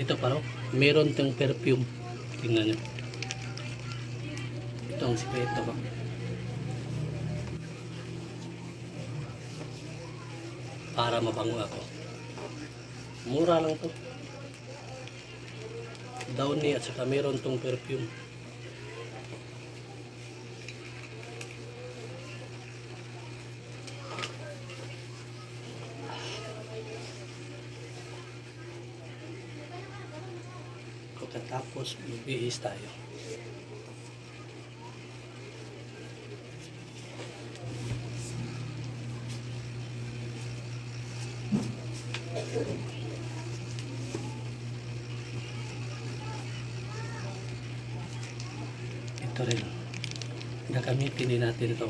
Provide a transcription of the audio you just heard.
Ito paro, meron tong perfume. Tingnan nyo. Ito ang sikreto ko. Para mabango ako. Mura lang to. Downy at saka meron tong perfume. Pagkatapos magbihis tayo. Ito rin. Gagamitin din natin ito.